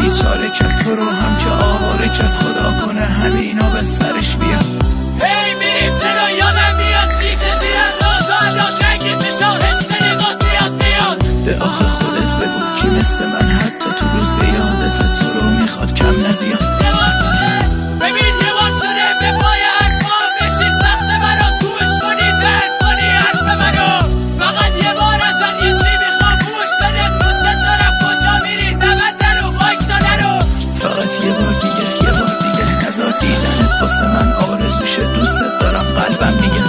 بیچاره کرد تو رو هم که آواره کرد، خدا کنه همینا به سرش بیاد. هی میریم جلو یادم میاد چی کشیدن روزا جنگی چشا حس نگاه میاد به آخه خودت بگو کی مثل من حتی تو روز به یادت تو رو میخواد کم نزیاد. ببین یه بار شده به پای حرفام بشین سخته برات گوش کنی درد کنی حرف منو. فقط یه بار ازت یه چی میخوام گوش بده، دوست دارم کجا میری نمت درو وایسا درو. فقط یه بار دیگه هزار دیدنت واسه من آرزوشه، دوست دارم قلبم میگه.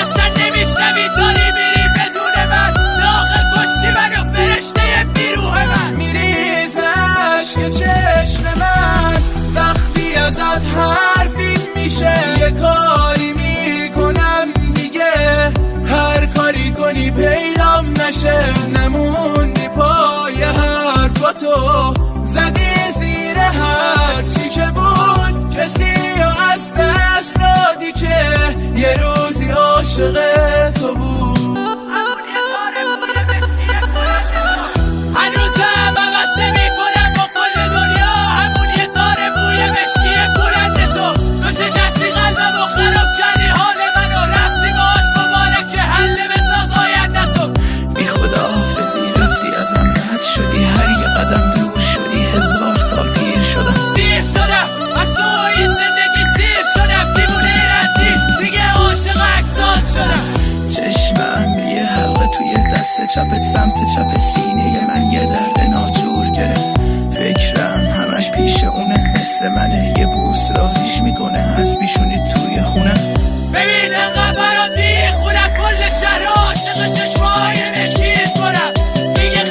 اصلا نمیشنوی داری میری بدون من، داخل کشتی منو فرشته بیروح من. میریز عشق چشم من وقتی ازت حرفی میشه، یه کاری میکنم دیگه هر کاری کنی پیدام نشه. نموندی پای حرفاتو زدی زیر هر چی که بود، کسی رو از دست دادی که یه روزی عاشق تو بود. هنوزم عوض نمی کنم با کل دنیا، همون یه تاره بوی مشکی بلند تو. تو شکستی قلبم و خراب کردی حال منو، رفتی باش مبارک حل بساز آینده تو. بی خدا حافظی رفتی ازم رد شدی، هر یه قدم دور شدی 1000 سال پیر شدم. سیر شدم از تو این زندگی، سیر شدم دیوونه رندی دیگه عاشق اکسان شدم. چشمم به یه حلقه توی دست چپت سمت چپ سینه من یه درد ناجور گرفت. فکرم همش پیش اونه، مثل منه یه بوس رازیش میکنه از بیشونی توی خونه. ببین انقدر برات میخونم کل شهر عاشق چشمای مشکیت کنم. دیگه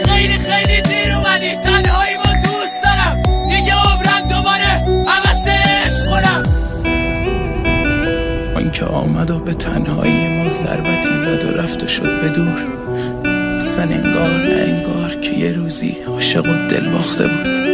خیلی دیر اومدی، تنهایی ما دوست دارم دیگه، عمرم دوباره عوض عشق کنم. آن که آمد و به تنهایی ما ضربتی زد و رفت و شد به دور. اصلا انگار نه انگار که یه روزی عاشق و دل باخته بود.